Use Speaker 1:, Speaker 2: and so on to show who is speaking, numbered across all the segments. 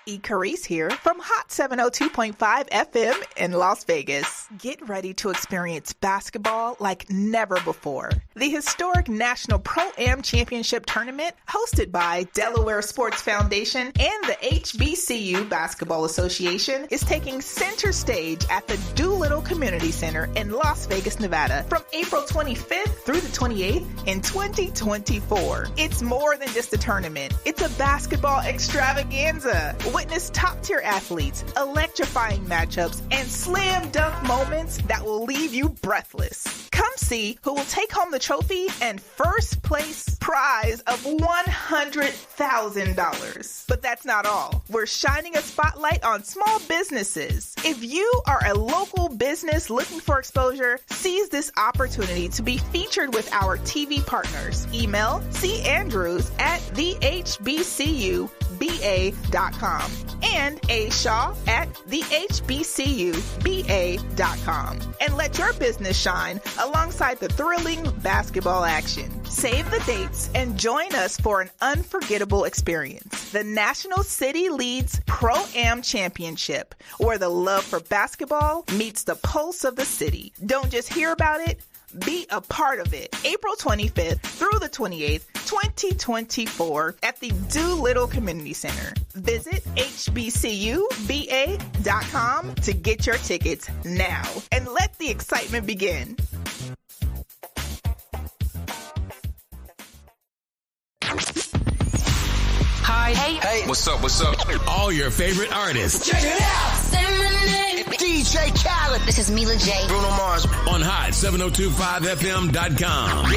Speaker 1: Carice here from Hot 702.5 FM in Las Vegas. Get ready to experience basketball like never before. The historic National Pro-Am Championship Tournament, hosted by Delaware Sports Foundation and the HBCU Basketball Association, is taking center stage at the Doolittle Community Center in Las Vegas, Nevada, from April 25th through the 28th in 2024. It's more than just a tournament. It's a basketball extravaganza. Witness top-tier athletes, electrifying matchups, and slam dunk moments that will leave you breathless. Come see who will take home the trophy and first place prize of $100,000. But that's not all. We're shining a spotlight on small businesses. If you are a local business looking for exposure, seize this opportunity to be featured with our TV partners. Email chbcandrews@thehbcuba.com and ashaw@thehbcuba.com, and let your business shine alongside the thrilling basketball action. Save the dates and join us for an unforgettable experience. The National City Leads Pro-Am Championship, where the love for basketball meets the pulse of the city. Don't just hear about it, be a part of it. April 25th through the 28th, 2024 at the Doolittle Community Center. Visit hbcuba.com to get your tickets now and let the excitement begin.
Speaker 2: Hi. Hey.
Speaker 3: What's up?
Speaker 4: All your favorite artists.
Speaker 2: Check it out. Say my name.
Speaker 5: DJ Khaled.
Speaker 6: This is Mila J.
Speaker 5: Bruno Mars.
Speaker 4: On Hot 702.5fm.com.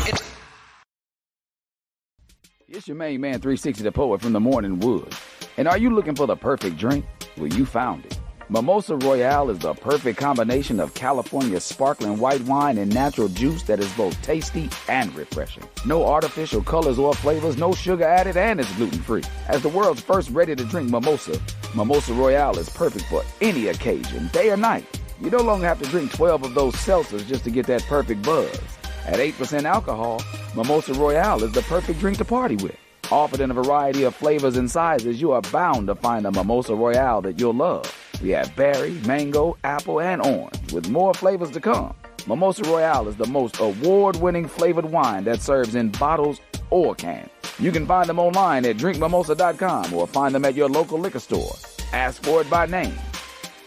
Speaker 7: It's your main man, 360 the Poet from the Morning Wood. And are you looking for the perfect drink? Well, you found it. Mimosa Royale is the perfect combination of California sparkling white wine and natural juice that is both tasty and refreshing. No artificial colors or flavors, no sugar added, and it's gluten-free. As the world's first ready-to-drink mimosa, Mimosa Royale is perfect for any occasion, day or night. You no longer have to drink 12 of those seltzers just to get that perfect buzz. At 8% alcohol, Mimosa Royale is the perfect drink to party with. Offered in a variety of flavors and sizes, you are bound to find a Mimosa Royale that you'll love. We have berry, mango, apple, and orange, with more flavors to come. Mimosa Royale is the most award-winning flavored wine that serves in bottles or cans. You can find them online at drinkmimosa.com or find them at your local liquor store. Ask for it by name.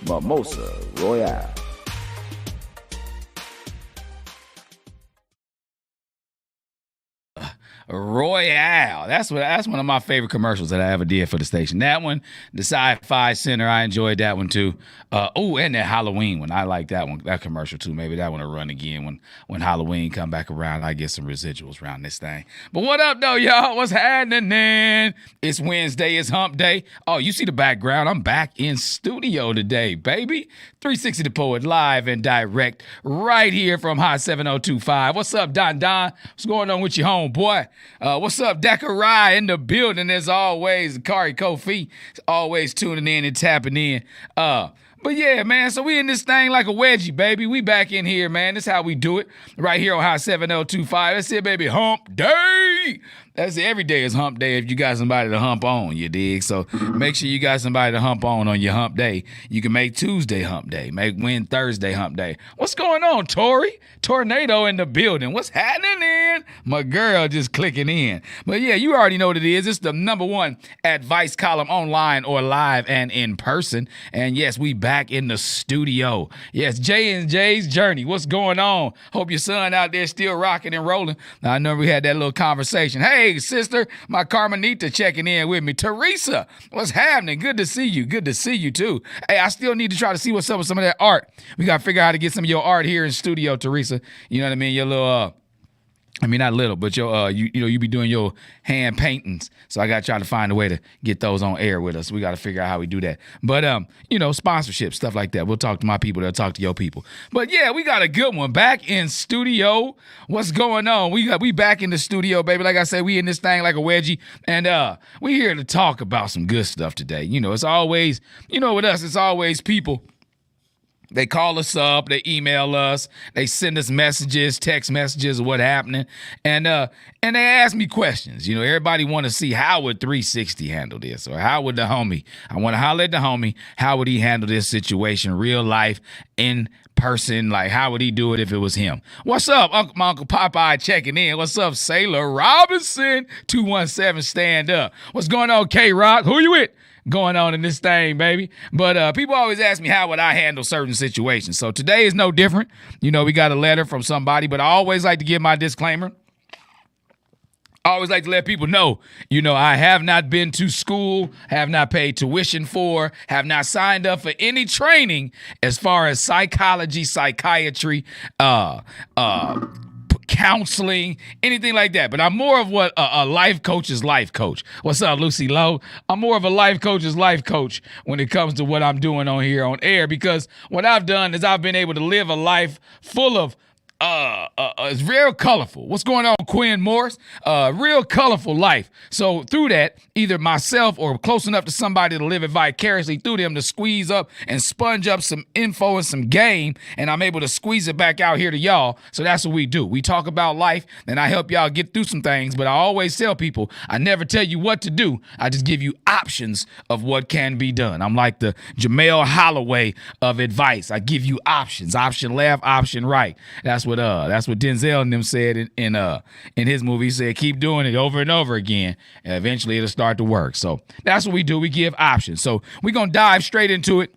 Speaker 7: Mimosa Royale.
Speaker 8: Royale. That's one of my favorite commercials that I ever did for the station. That one, the Sci-Fi Center, I enjoyed that one too. And that Halloween one, I like that one, that commercial too. Maybe that one will run again when Halloween come back around. I get some residuals around this thing. But what up though, y'all? What's happening? It's Wednesday. It's Hump Day. Oh, you see the background? I'm back in studio today, baby. 360 the Poet, live and direct, right here from Hot 702.5. What's up, Don? What's going on with your homeboy? What's up, Decorai in the building as always. Kari Kofi always tuning in and tapping in. But yeah, man, so we in this thing like a wedgie, baby. We back in here, man. This is how we do it right here on Hot 702.5. That's it, baby. Hump Day. That's it. Every day is hump day if you got somebody to hump on, you dig? So make sure you got somebody to hump on your hump day. You can make Tuesday hump day. Make Thursday hump day. What's going on, Tori? Tornado in the building. What's happening in? My girl just clicking in. But yeah, you already know what it is. It's the #1 advice column online or live and in person. And yes, we back in the studio. Yes, J and J's Journey. What's going on? Hope your son out there still rocking and rolling. Now, I know we had that little conversation. Hey, sister, my Carmenita checking in with me. Teresa, what's happening? Good to see you. Good to see you, too. Hey, I still need to try to see what's up with some of that art. We got to figure out how to get some of your art here in studio, Teresa. You know what I mean? Your little, not little, but your, you be doing your hand paintings. So I got to try to find a way to get those on air with us. We got to figure out how we do that. But, sponsorship, stuff like that. We'll talk to my people. They'll talk to your people. But yeah, we got a good one back in studio. What's going on? We back in the studio, baby. Like I said, we in this thing like a wedgie. And we here to talk about some good stuff today. It's always, with us, it's always people They call us up, they email us, they send us messages, text messages, what happening, and they ask me questions. You know, everybody want to see how would 360 handle this, or how would the homie? I want to holler at the homie. How would he handle this situation, real life, in person? Like, how would he do it if it was him? What's up, my Uncle Popeye checking in? What's up, Sailor Robinson 217? Stand up. What's going on, K Rock? Who you with? Going on in this thing, baby. But people always ask me how would I handle certain situations. So today is no different. You know, we got a letter from somebody, but I always like to give my disclaimer. I always like to let people know, you know, I have not been to school, have not paid tuition for, have not signed up for any training as far as psychology, psychiatry, counseling, anything like that. But I'm more of what a life coach's life coach. What's up, Lucy Lowe? I'm more of a life coach's life coach when it comes to what I'm doing on here on air, because what I've done is I've been able to live a life full of it's real colorful. What's going on, Quinn Morris? Real colorful life. So through that, either myself or close enough to somebody to live it vicariously through them to squeeze up and sponge up some info and some game, and I'm able to squeeze it back out here to y'all. So that's what we do. We talk about life, and I help y'all get through some things, but I always tell people, I never tell you what to do. I just give you options of what can be done. I'm like the Jamel Holloway of advice. I give you options. Option left, option right. That's what Denzel and them said in his movie. He said, keep doing it over and over again, and eventually it'll start to work. So that's what we do. We give options. So we're going to dive straight into it.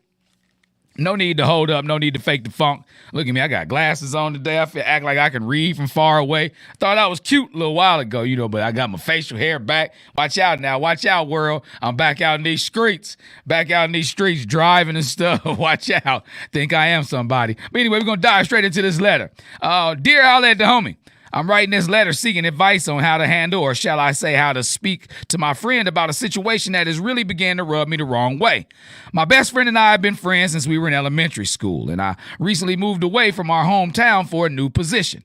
Speaker 8: No need to hold up. No need to fake the funk. Look at me. I got glasses on today. I feel act like I can read from far away. Thought I was cute a little while ago, you know, but I got my facial hair back. Watch out now. Watch out, world. I'm back out in these streets. Back out in these streets driving and stuff. Watch out. Think I am somebody. But anyway, we're going to dive straight into this letter. Dear Holla at the Homie, I'm writing this letter seeking advice on how to handle, or shall I say how to speak to my friend about a situation that has really began to rub me the wrong way. My best friend and I have been friends since we were in elementary school, and I recently moved away from our hometown for a new position.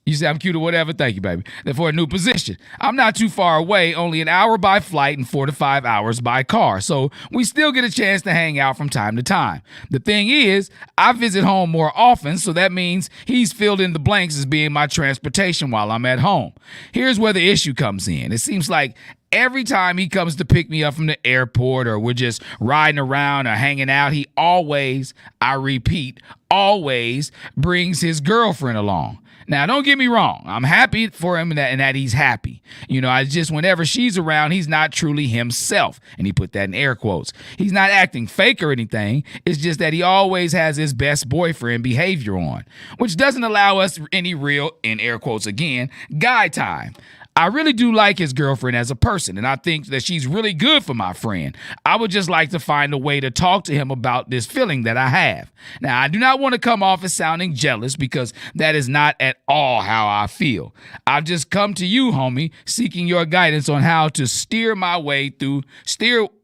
Speaker 8: You say I'm cute or whatever? Thank you, baby. Then for a new position. I'm not too far away, only an hour by flight and 4 to 5 hours by car. So we still get a chance to hang out from time to time. The thing is, I visit home more often, so that means he's filled in the blanks as being my transportation while I'm at home. Here's where the issue comes in. It seems like every time he comes to pick me up from the airport, or we're just riding around or hanging out, he always, I repeat, always brings his girlfriend along. Now, don't get me wrong. I'm happy for him and that he's happy. You know, I just, whenever she's around, he's not truly himself. And he put that in air quotes. He's not acting fake or anything. It's just that he always has his best boyfriend behavior on, which doesn't allow us any real, in air quotes again, guy time. I really do like his girlfriend as a person, and I think that she's really good for my friend. I would just like to find a way to talk to him about this feeling that I have. Now, I do not want to come off as sounding jealous, because that is not at all how I feel. I've just come to you, homie, seeking your guidance on how to steer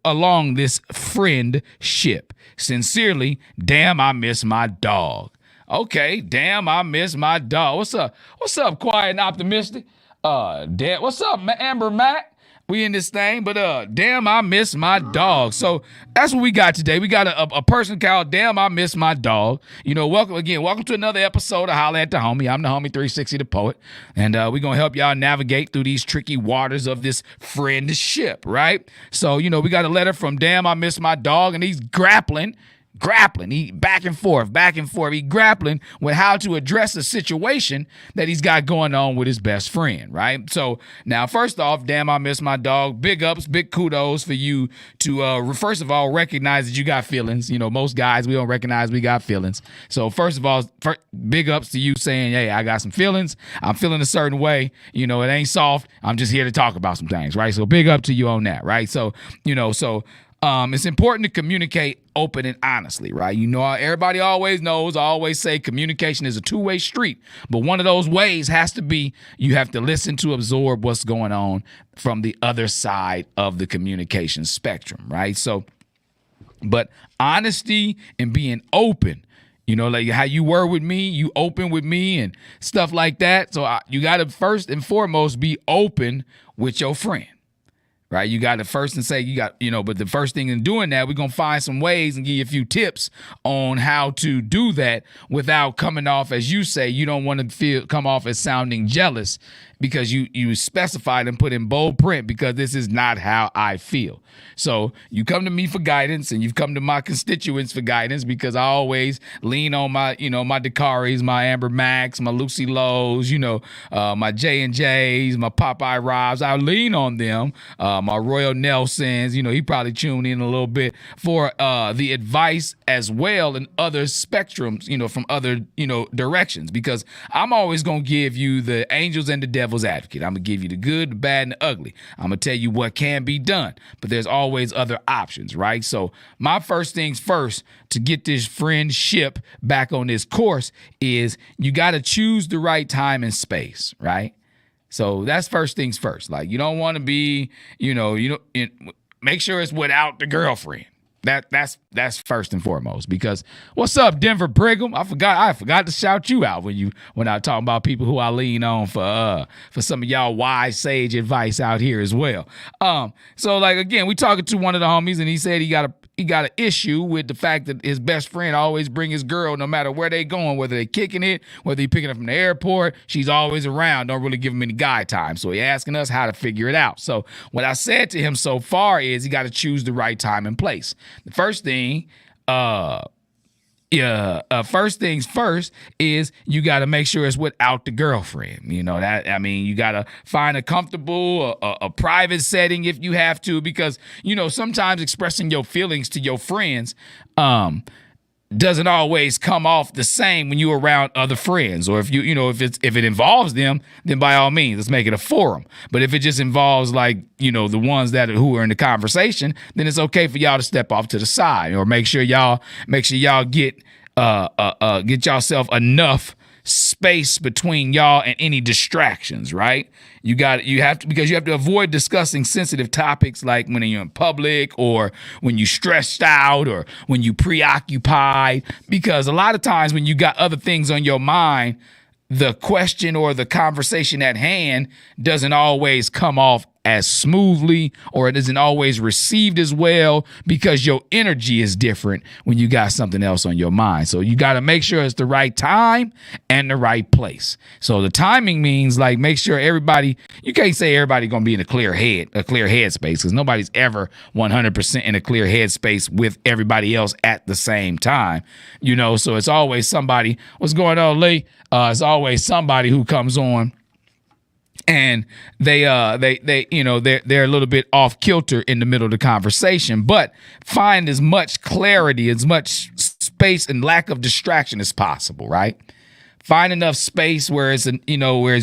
Speaker 8: along this friendship. Sincerely, damn, I miss my dog. Okay, damn, I miss my dog. What's up? What's up, quiet and optimistic? What's up, Amber Mac? We in this thing, but damn, I miss my dog. So that's what we got today. We got a person called Damn, I Miss My Dog. You know, welcome to another episode of Holla at the Homie. I'm the Homie 360, the poet, and we're gonna help y'all navigate through these tricky waters of this friendship, right? So, you know, we got a letter from Damn, I Miss My Dog, and he's grappling. He back and forth. He grappling with how to address a situation that he's got going on with his best friend, right? So now, first off, damn, I miss my dog. Big ups, big kudos for you to, first of all, recognize that you got feelings. You know, most guys, we don't recognize we got feelings. So first of all, big ups to you saying, hey, I got some feelings. I'm feeling a certain way. You know, it ain't soft. I'm just here to talk about some things, right? So big up to you on that, right? So, you know, it's important to communicate open and honestly, right? You know, everybody always knows, I always say communication is a two-way street, but one of those ways has to be you have to listen to absorb what's going on from the other side of the communication spectrum, right? So, but honesty and being open, you know, like how you were with me, you open with me and stuff like that. So you got to first and foremost be open with your friend. right? You got to first and say but the first thing in doing that, we're going to find some ways and give you a few tips on how to do that without coming off, as you say, you don't want to come off as sounding jealous because you specified and put in bold print because this is not how I feel. So you come to me for guidance and you've come to my constituents for guidance because I always lean on my Dakaris, my Amber Max, my Lucy Lowe's, my J&J's, my Popeye Robs. I lean on them, my Royal Nelsons. He probably tuned in a little bit for the advice as well in other spectrums, from other, directions, because I'm always going to give you the angels and the devil's advocate. I'm going to give you the good, the bad, and the ugly. I'm going to tell you what can be done, but there's always other options, right? So my first things first to get this friendship back on this course is you got to choose the right time and space, right? So that's first things first. Like, you don't want to be, make sure it's without the girlfriend. That's first and foremost, because what's up, Denver Brigham? I forgot to shout you out when I talk about people who I lean on for some of y'all wise sage advice out here as well. So like again, we talking to one of the homies and he said he got an issue with the fact that his best friend always bring his girl no matter where they going, whether they kicking it, whether he picking up from the airport, she's always around, don't really give him any guide time. So he asking us how to figure it out. So what I said to him so far is he got to choose the right time and place. The first thing, first things first is you got to make sure it's without the girlfriend. You got to find a comfortable, a private setting if you have to, because, sometimes expressing your feelings to your friends, doesn't always come off the same when you're around other friends. Or if if it involves them, then by all means, let's make it a forum. But if it just involves the ones who are in the conversation, then it's okay for y'all to step off to the side, or make sure y'all get yourself enough space between y'all and any distractions, right? You have to avoid discussing sensitive topics like when you're in public or when you're stressed out or when you preoccupied, because a lot of times when you got other things on your mind, the question or the conversation at hand doesn't always come off as smoothly, or it isn't always received as well, because your energy is different when you got something else on your mind. So you got to make sure it's the right time and the right place. So the timing means make sure you can't say everybody going to be in a clear head space, because nobody's ever 100% in a clear head space with everybody else at the same time. So it's always somebody, what's going on, Lee? It's always somebody who comes on and they're a little bit off kilter in the middle of the conversation, but find as much clarity, as much space and lack of distraction as possible, right? Find enough space where it's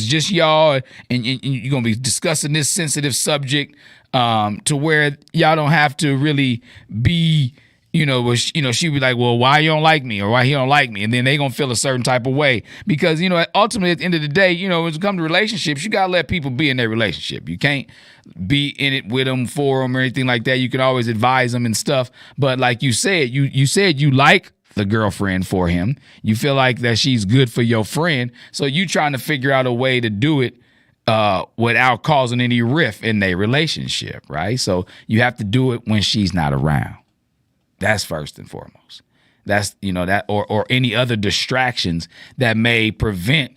Speaker 8: just y'all and you're going to be discussing this sensitive subject to where y'all don't have to really be she be like, well, why you don't like me, or why he don't like me? And then they going to feel a certain type of way, because, ultimately at the end of the day, when it comes to relationships, you got to let people be in their relationship. You can't be in it with them, for them, or anything like that. You can always advise them and stuff. But like you said, you said you like the girlfriend for him. You feel like that she's good for your friend. So you trying to figure out a way to do it without causing any rift in their relationship, right? So you have to do it when she's not around. That's first and foremost. That's, that or any other distractions that may prevent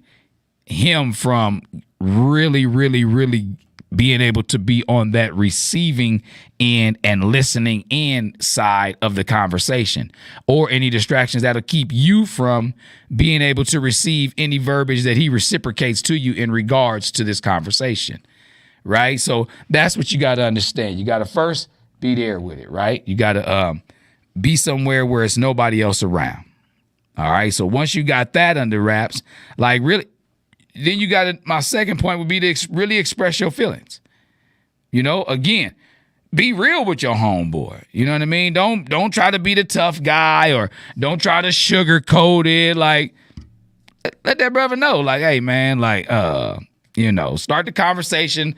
Speaker 8: him from really, really, really being able to be on that receiving end and listening in side of the conversation, or any distractions that'll keep you from being able to receive any verbiage that he reciprocates to you in regards to this conversation, right? So that's what you got to understand. You got to first be there with it, right? You got to be somewhere where it's nobody else around. All right. So once you got that under wraps, really, then you got my second point would be to really express your feelings. Again, be real with your homeboy. You know what I mean? Don't try to be the tough guy, or don't try to sugarcoat it. Let that brother know, hey man, start the conversation,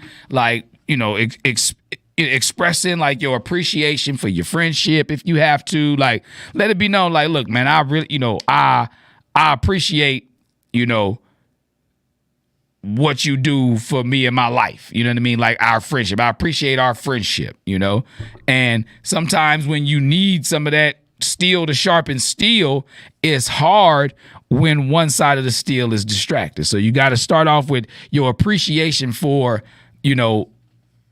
Speaker 8: expressing your appreciation for your friendship if you have to. Let it be known, look, man, I really, I appreciate, what you do for me in my life. You know what I mean? Like our friendship. I appreciate our friendship, you know? And sometimes when you need some of that steel to sharpen steel, it's hard when one side of the steel is distracted. So you got to start off with your appreciation for, you know,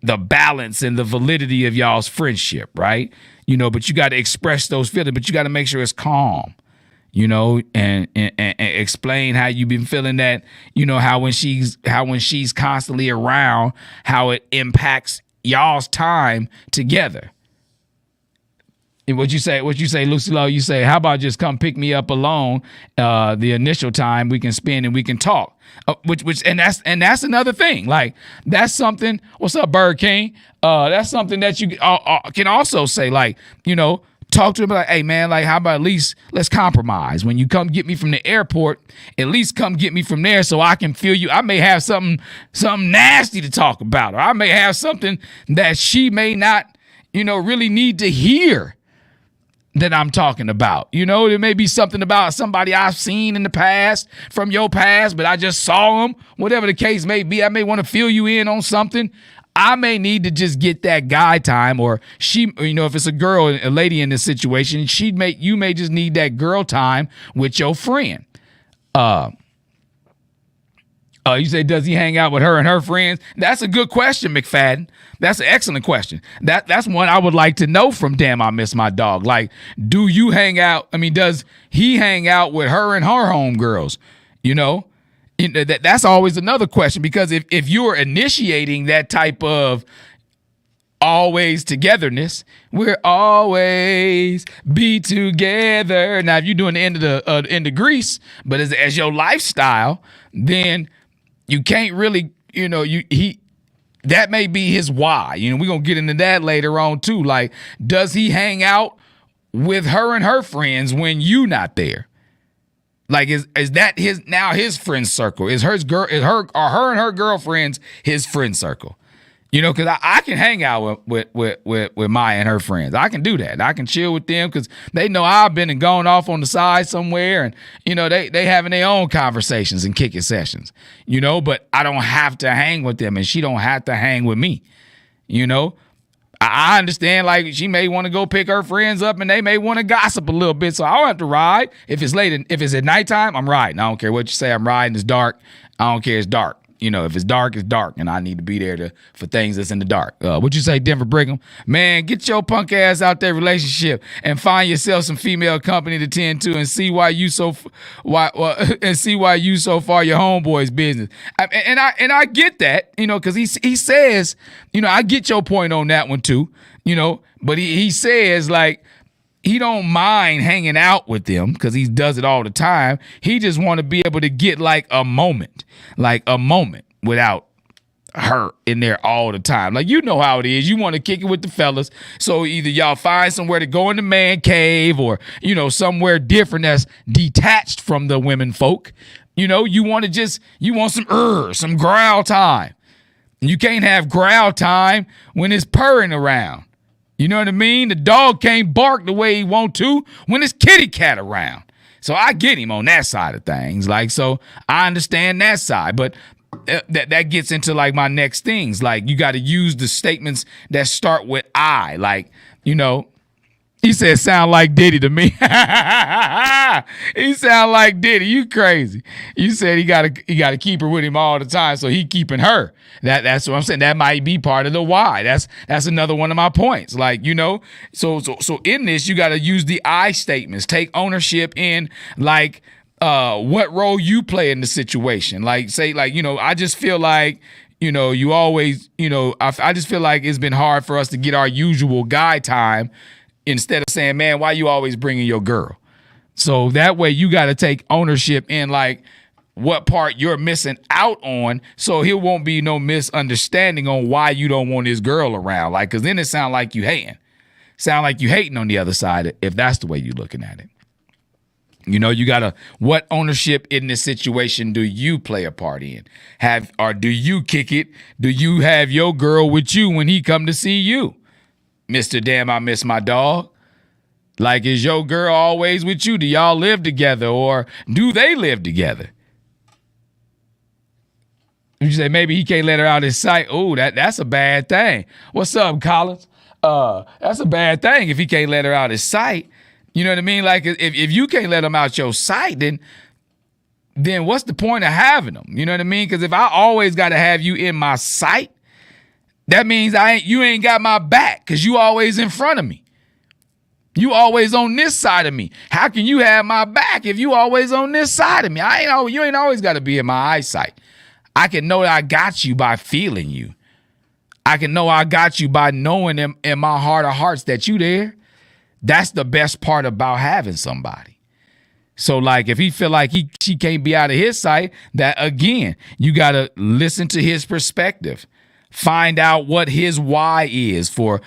Speaker 8: the balance and the validity of y'all's friendship, right? You know, but you got to express those feelings, but you got to make sure it's calm. You know, and explain how you've been feeling that, you know, how when she's constantly around, how it impacts y'all's time together. And what you say, Lucy Lowe, you say, how about just come pick me up alone? The initial time we can spend and we can talk. And that's another thing. Like, that's something. What's up, Bird King? That's something that you can also say, like, you know, talk to him like, hey, man, like, how about at least let's compromise. When you come get me from the airport, at least come get me from there so I can feel you. I may have something nasty to talk about, or I may have something that she may not, you know, really need to hear that I'm talking about. You know, there may be something about somebody I've seen in the past, from your past, but I just saw them. Whatever the case may be, I may want to fill you in on something. I may need to just get that guy time, or she, you know, if it's a girl, a lady in this situation, you may just need that girl time with your friend. You say, does he hang out with her and her friends? That's a good question, McFadden. That's an excellent question. That's one I would like to know from Damn I Miss My Dog. Like, do you hang out? I mean, does he hang out with her and her homegirls? You know? That's always another question, because if you're initiating that type of always togetherness, we're always be together. Now, if you're doing the end of Grease, but as your lifestyle, then you can't really, you know, that may be his why. You know, we're gonna get into that later on too. Like, does he hang out with her and her friends when you not there? Like, is that his friend circle? Are her and her girlfriends his friend circle? You know, because I can hang out with Maya and her friends. I can do that. I can chill with them because they know I've been and gone off on the side somewhere, and you know they having their own conversations and kicking sessions. You know, but I don't have to hang with them, and she don't have to hang with me. You know. I understand, like, she may want to go pick her friends up and they may want to gossip a little bit, so I don't have to ride. If it's late, if it's at nighttime, I'm riding. I don't care what you say. I'm riding. It's dark. I don't care. It's dark. You know, if it's dark, it's dark, and I need to be there for things that's in the dark. What'd you say, Denver Brigham? Man, get your punk ass out there relationship and find yourself some female company to tend to, and see why you so far your homeboy's business. And I get that, you know, because he says, you know, I get your point on that one too, you know, but he says, like, he don't mind hanging out with them because he does it all the time. He just want to be able to get like a moment without her in there all the time. Like, you know how it is. You want to kick it with the fellas. So either y'all find somewhere to go in the man cave, or, you know, somewhere different that's detached from the women folk. You know, you want some growl time. You can't have growl time when it's purring around. You know what I mean? The dog can't bark the way he want to when it's kitty cat around. So I get him on that side of things. Like, so I understand that side. But that gets into, like, my next things. Like, you got to use the statements that start with I. Like, you know, he said, sound like Diddy to me. He sound like Diddy. You crazy. You said he gotta keep her with him all the time, so he keeping her. That's what I'm saying. That might be part of the why. That's another one of my points. Like, you know, so in this, you got to use the I statements. Take ownership in, like, what role you play in the situation. Like, say, like, you know, I just feel like, you know, you always, you know, I just feel like it's been hard for us to get our usual guy time, instead of saying, man, why you always bringing your girl? So that way you got to take ownership in, like, what part you're missing out on, so there won't be no misunderstanding on why you don't want this girl around. Like, because then it sound like you hating. Sound like you hating on the other side, if that's the way you're looking at it. You know, you got to, what ownership in this situation do you play a part in? Or do you kick it? Do you have your girl with you when he come to see you? Mr. Damn I Miss My Dog. Like, is your girl always with you? Do y'all live together, or do they live together? You say maybe he can't let her out his sight. Oh, that's a bad thing. What's up, Collins? That's a bad thing if he can't let her out his sight. You know what I mean? Like if you can't let him out your sight, then what's the point of having him? You know what I mean? Because if I always got to have you in my sight, that means you ain't got my back because you always in front of me. You always on this side of me. How can you have my back if you always on this side of me? You ain't always got to be in my eyesight. I can know that I got you by feeling you. I can know I got you by knowing in my heart of hearts that you there. That's the best part about having somebody. So like if he feel like she can't be out of his sight, that again, you got to listen to his perspective. Find out what his why is for,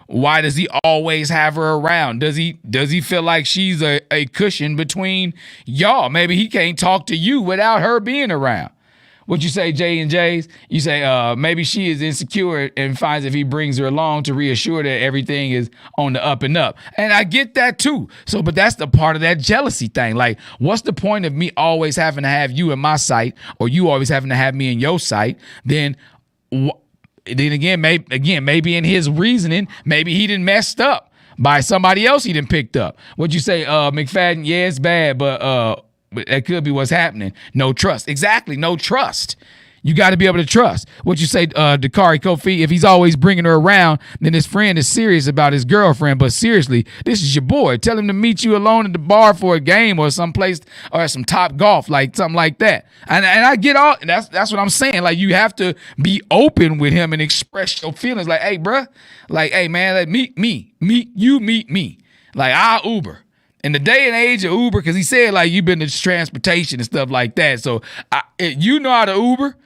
Speaker 8: why does he always have her around? Does he feel like she's a cushion between y'all? Maybe he can't talk to you without her being around. What you say, J and J's? You say maybe she is insecure and finds if he brings her along to reassure that everything is on the up and up. And I get that too. So, but that's the part of that jealousy thing. Like, what's the point of me always having to have you in my sight or you always having to have me in your sight? Then maybe in his reasoning, maybe he done messed up by somebody else he done picked up. What'd you say, McFadden? Yeah, it's bad, but that could be what's happening. No trust. Exactly, no trust. You got to be able to trust. What you say, Dakari Kofi, if he's always bringing her around, then his friend is serious about his girlfriend. But seriously, this is your boy. Tell him to meet you alone at the bar for a game or someplace or at some Top Golf, like something like that. And I get all, that's what I'm saying. Like, you have to be open with him and express your feelings. Like, hey, bruh, like, hey, man, like, meet me. Like, I'll Uber. In the day and age of Uber, because he said, like, you've been to transportation and stuff like that. So, you know how to Uber.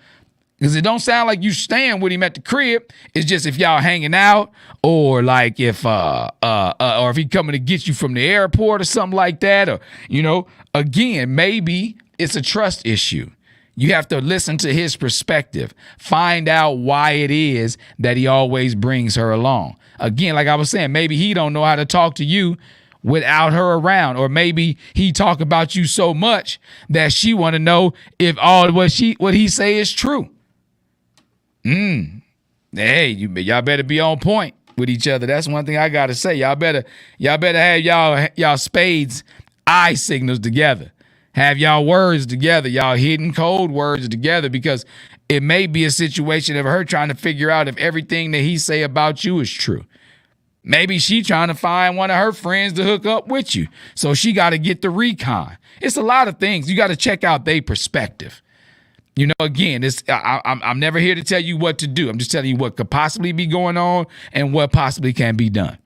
Speaker 8: Because it don't sound like you staying with him at the crib. It's just if y'all hanging out or like if he coming to get you from the airport or something like that. Or, again, maybe it's a trust issue. You have to listen to his perspective. Find out why it is that he always brings her along. Again, like I was saying, maybe he don't know how to talk to you without her around, or maybe he talk about you so much that she want to know if all what he say is true. Hey, y'all better be on point with each other. That's one thing I gotta say. Y'all better have y'all spades eye signals together. Have y'all words together, y'all hidden code words together, because it may be a situation of her trying to figure out if everything that he say about you is true. Maybe she trying to find one of her friends to hook up with you. So she got to get the recon. It's a lot of things. You got to check out their perspective. Again, I'm never here to tell you what to do. I'm just telling you what could possibly be going on and what possibly can be done.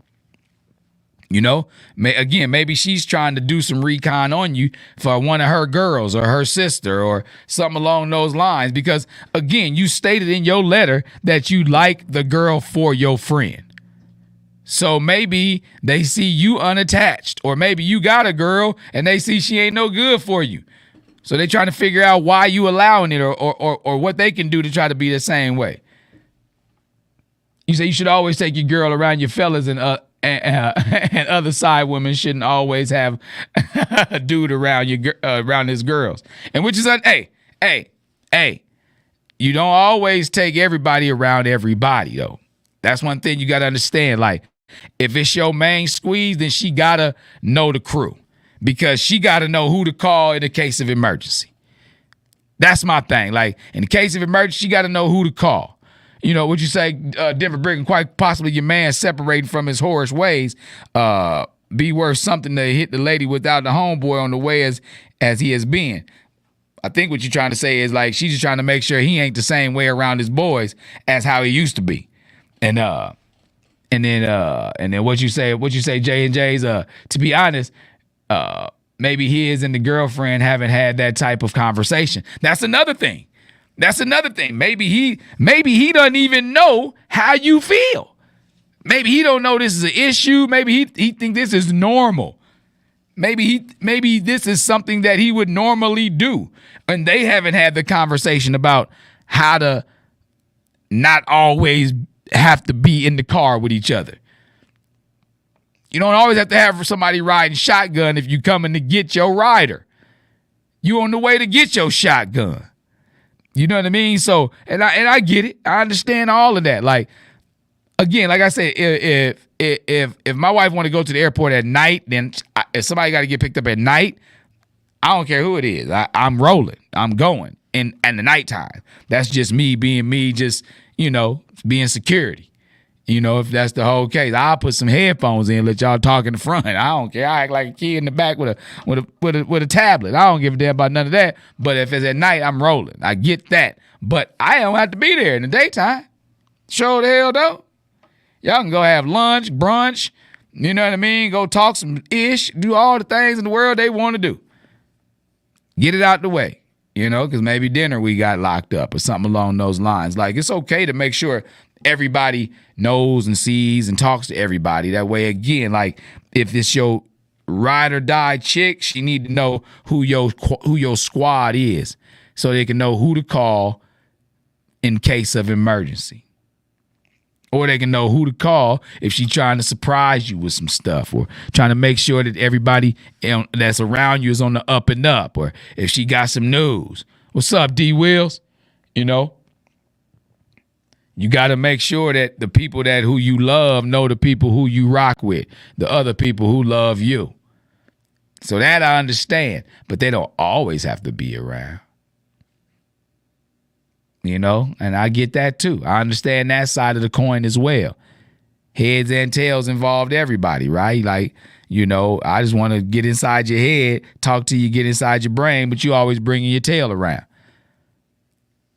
Speaker 8: Maybe she's trying to do some recon on you for one of her girls or her sister or something along those lines. Because, again, you stated in your letter that you like the girl for your friend. So maybe they see you unattached, or maybe you got a girl and they see she ain't no good for you. So they trying to figure out why you allowing it or what they can do to try to be the same way. You say you should always take your girl around your fellas, and other side women shouldn't always have a dude around around his girls. And which is hey, you don't always take everybody around everybody though. That's one thing you got to understand. Like, if it's your main squeeze, then she got to know the crew. Because she got to know who to call in the case of emergency. That's my thing. Like, in the case of emergency, she got to know who to call. What you say, Denver Brick, quite possibly your man separating from his whorish ways, be worth something to hit the lady without the homeboy on the way as he has been. I think what you're trying to say is, like, she's just trying to make sure he ain't the same way around his boys as how he used to be. And then what you say, J and J's, to be honest, maybe his and the girlfriend haven't had that type of conversation. That's another thing. Maybe he doesn't even know how you feel. Maybe he don't know this is an issue. Maybe he think this is normal. Maybe this is something that he would normally do. And they haven't had the conversation about how to not always have to be in the car with each other. You don't always have to have somebody riding shotgun if you coming to get your rider. You on the way to get your shotgun. You know what I mean? So, and I get it. I understand all of that. Like, again, like I said, if my wife want to go to the airport at night, then if somebody got to get picked up at night, I don't care who it is. I'm rolling. I'm going in the nighttime. That's just me being me, just, being security. If that's the whole case, I'll put some headphones in, let y'all talk in the front. I don't care. I act like a kid in the back with a tablet. I don't give a damn about none of that. But if it's at night, I'm rolling. I get that. But I don't have to be there in the daytime. Sure the hell don't. Y'all can go have lunch, brunch, you know what I mean? Go talk some ish, do all the things in the world they want to do. Get it out the way, because maybe dinner we got locked up or something along those lines. Like, it's okay to make sure everybody knows and sees and talks to everybody. That way, again, like, if it's your ride or die chick, she need to know who your squad is so they can know who to call in case of emergency. Or they can know who to call if she's trying to surprise you with some stuff, or trying to make sure that everybody that's around you is on the up and up, or if she got some news. What's up, D Wills? You got to make sure that the people who you love know the people who you rock with, the other people who love you. So that I understand, but they don't always have to be around. And I get that too. I understand that side of the coin as well. Heads and tails involved everybody, right? Like, I just want to get inside your head, talk to you, get inside your brain, but you always bringing your tail around.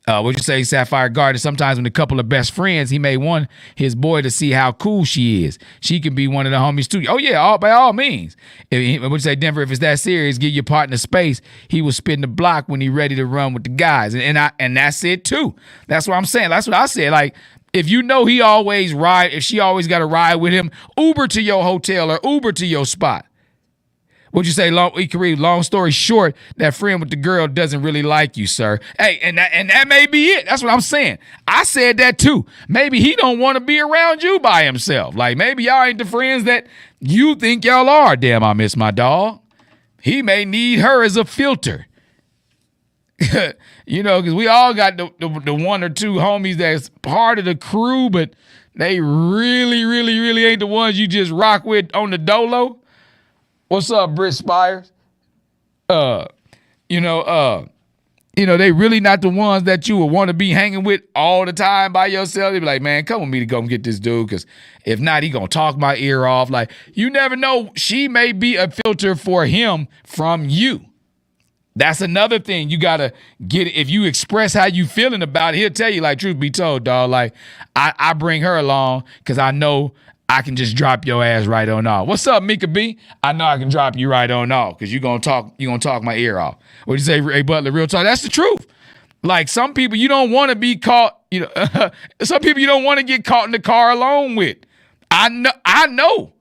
Speaker 8: What you say, Sapphire Garden? Sometimes when a couple of best friends, he may want his boy to see how cool she is. She can be one of the homies too. Oh yeah, by all means. What you say, Denver? If it's that serious, give your partner space. He will spin the block when he ready to run with the guys, and that's it too. That's what I'm saying. That's what I said. Like, if he always ride, if she always got to ride with him, Uber to your hotel or Uber to your spot. What'd you say? Long story short, that friend with the girl doesn't really like you, sir. Hey, and that may be it. That's what I'm saying. I said that too. Maybe he don't want to be around you by himself. Like, maybe y'all ain't the friends that you think y'all are. Damn, I miss my dog. He may need her as a filter. Because we all got the one or two homies that's part of the crew, but they really, really, really ain't the ones you just rock with on the dolo. What's up, Britt Spires? They really not the ones that you would want to be hanging with all the time by yourself. They be like, man, come with me to go and get this dude, because if not, he gonna talk my ear off. Like, you never know. She may be a filter for him from you. That's another thing you gotta get. If you express how you feeling about it, he'll tell you, like, truth be told, dog, like, I bring her along because I know I can just drop your ass right on off. What's up, Mika B? I know I can drop you right on off because you're gonna talk my ear off. What you say, Ray Butler? Real talk. That's the truth. Like, some people you don't want to be caught, some people you don't want to get caught in the car alone with. I know.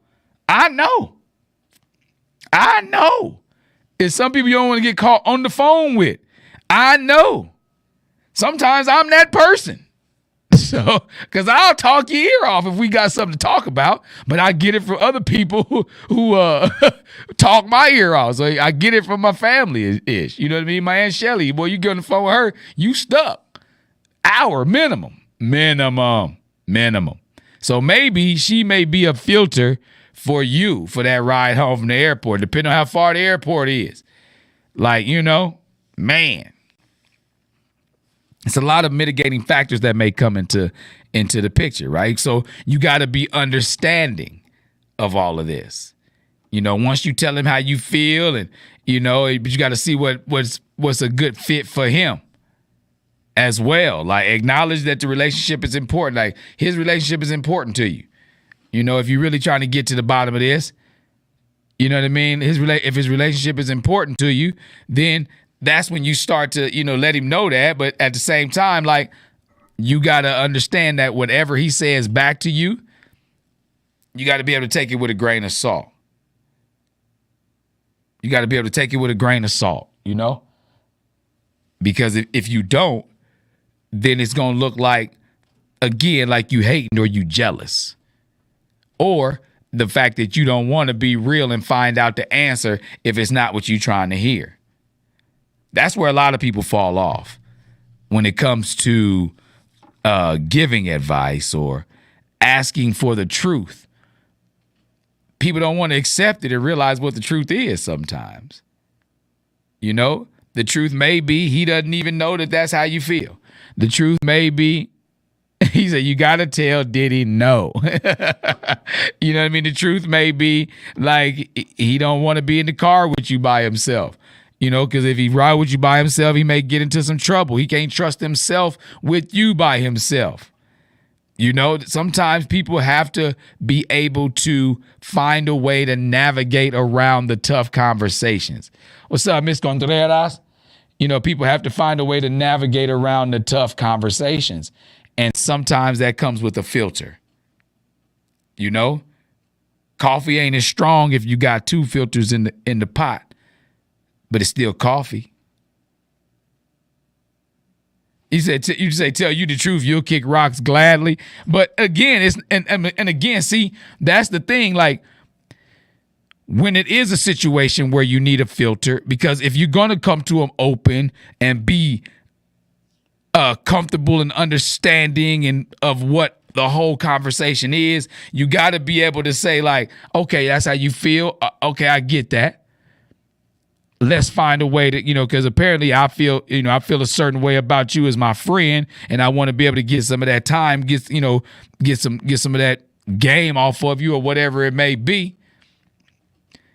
Speaker 8: It's some people you don't want to get caught on the phone with. I know. Sometimes I'm that person. So, because I'll talk your ear off if we got something to talk about, but I get it from other people who talk my ear off. So I get it from my family-ish. You know what I mean? My Aunt Shelly, boy, you get on the phone with her, you stuck. Hour minimum. So maybe she may be a filter for you for that ride home from the airport, depending on how far the airport is. Like, man. It's a lot of mitigating factors that may come into the picture, right? So you got to be understanding of all of this. Once you tell him how you feel, and but you got to see what's a good fit for him as well. Like, acknowledge that the relationship is important. Like, his relationship is important to you. If you're really trying to get to the bottom of this, you know what I mean? If his relationship is important to you, then that's when you start to, let him know that. But at the same time, like, you got to understand that whatever he says back to you, you got to be able to take it with a grain of salt. You got to be able to take it with a grain of salt, Because if you don't, then it's going to look like, again, like you hating or you jealous. Or the fact that you don't want to be real and find out the answer if it's not what you're trying to hear. That's where a lot of people fall off. when it comes to giving advice or asking for the truth. People don't want to accept it and realize what the truth is sometimes. You know, the truth may be he doesn't even know that that's how you feel. The truth may be, he said, you got to tell Diddy no. You know what I mean? The truth may be like he don't want to be in the car with you by himself. You know, because if he ride with you by himself, he may get into some trouble. He can't trust himself with you by himself. You know, sometimes people have to be able to find a way to navigate around the tough conversations. What's up, Miss Contreras? You know, people have to find a way to navigate around the tough conversations. And sometimes that comes with a filter. You know, coffee ain't as strong if you got 2 filters in the pot, but it's still coffee. You say, tell you the truth, you'll kick rocks gladly. But again, it's and again, see, that's the thing. Like, when it is a situation where you need a filter, because if you're going to come to them open and be comfortable and understanding and of what the whole conversation is, you got to be able to say, like, okay, that's how you feel. Okay, I get that. Let's find a way to, you know, because apparently I feel a certain way about you as my friend, and I want to be able to get some of that time, get some of that game off of you or whatever it may be,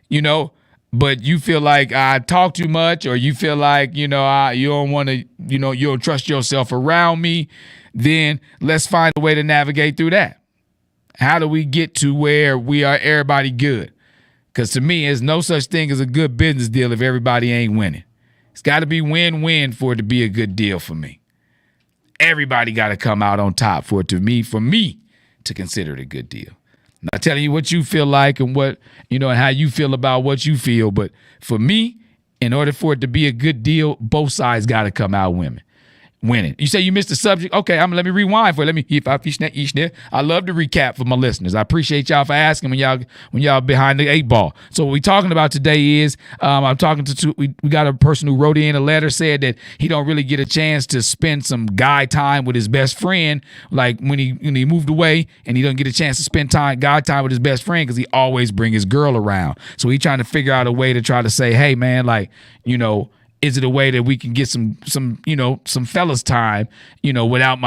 Speaker 8: you know. But you feel like I talk too much, or you feel like, you know, you don't want to, you know, you don't trust yourself around me. Then let's find a way to navigate through that. How do we get to where we are everybody good? Because to me, there's no such thing as a good business deal if everybody ain't winning. It's got to be win-win for it to be a good deal for me. Everybody got to come out on top for me to consider it a good deal. I'm not telling you what you feel like and what, you know, and how you feel about what you feel. But for me, in order for it to be a good deal, both sides got to come out winning. You say you missed the subject? Okay, let me rewind for it. I love to recap for my listeners. I appreciate y'all for asking when y'all behind the 8 ball. So what we're talking about today is I'm talking to we got a person who wrote in a letter, said that he don't really get a chance to spend some guy time with his best friend, like when he moved away, and he doesn't get a chance to spend guy time with his best friend because he always bring his girl around. So he trying to figure out a way to try to say, hey man, like, you know, is it a way that we can get some fellas time, you know, without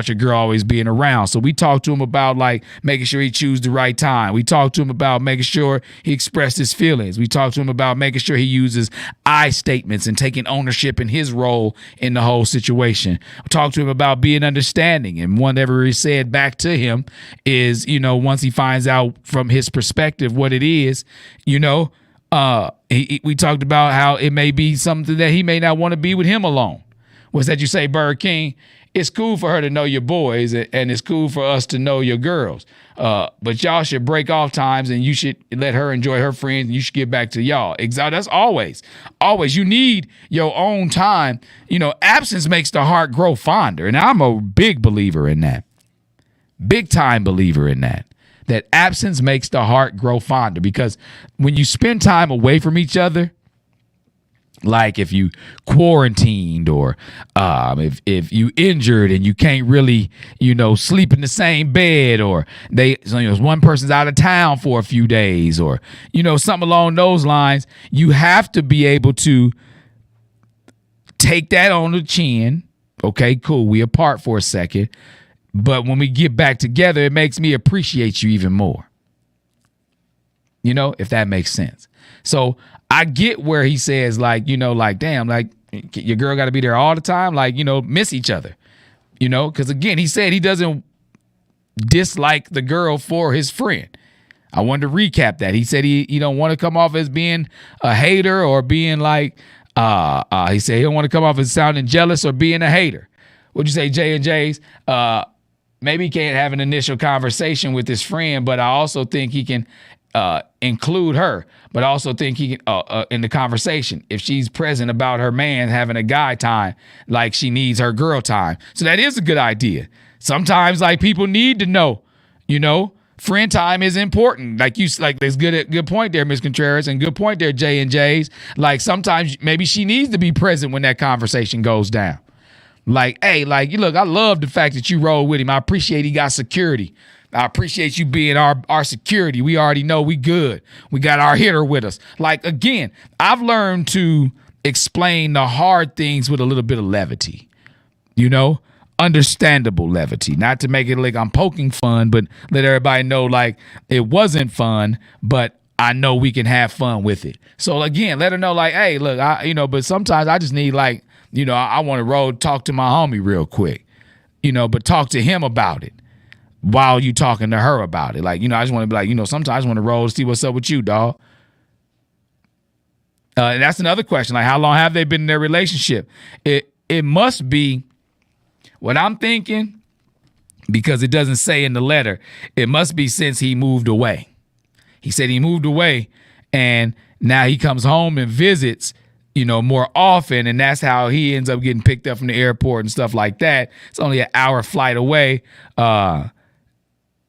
Speaker 8: your girl always being around? So we talked to him about, like, making sure he choose the right time. We talked to him about making sure he expressed his feelings. We talked to him about making sure he uses I statements and taking ownership in his role in the whole situation. We talked to him about being understanding. And whatever he said back to him is, you know, once he finds out from his perspective what it is, you know, we talked about how it may be something that he may not want to be with him alone. Was that you say, Bird King, it's cool for her to know your boys and it's cool for us to know your girls. But y'all should break off times and you should let her enjoy her friends and you should get back to y'all. That's always. You need your own time. You know, absence makes the heart grow fonder. And I'm a big believer in that. Big time believer in that. That absence makes the heart grow fonder, because when you spend time away from each other, like if you quarantined or if you injured and you can't really, you know, sleep in the same bed, or one person's out of town for a few days, or, you know, something along those lines, you have to be able to take that on the chin. Okay, cool. We apart for a second. But when we get back together, it makes me appreciate you even more. You know, if that makes sense. So I get where he says, like, you know, like, damn, like, your girl got to be there all the time. Like, you know, miss each other. You know, because again, he said he doesn't dislike the girl for his friend. I wanted to recap that. He said he don't want to come off as being a hater or being like, he said he don't want to come off as sounding jealous or being a hater. What'd you say, J and J's? Maybe he can't have an initial conversation with his friend, but I also think he can include her. But I also think he can, in the conversation, if she's present about her man having a guy time, like she needs her girl time. So that is a good idea. Sometimes, like, people need to know, you know, friend time is important. There's good point there, Ms. Contreras, and good point there, J and J's. Like, sometimes maybe she needs to be present when that conversation goes down. Like, hey, like, look, I love the fact that you roll with him. I appreciate he got security. I appreciate you being our security. We already know we good. We got our hitter with us. Like, again, I've learned to explain the hard things with a little bit of levity, understandable levity. Not to make it like I'm poking fun, but let everybody know, like, it wasn't fun, but I know we can have fun with it. So, again, let her know, like, hey, look, but sometimes I just need, like, I want to talk to my homie real quick, but talk to him about it while you talking to her about it. Like, I just want to be like, sometimes I just want to roll to see what's up with you, dog. And that's another question. Like, how long have they been in their relationship? It must be, what I'm thinking, because it doesn't say in the letter, it must be since he moved away. He said he moved away, and now he comes home and visits, more often, and that's how he ends up getting picked up from the airport and stuff like that. It's only an hour flight away.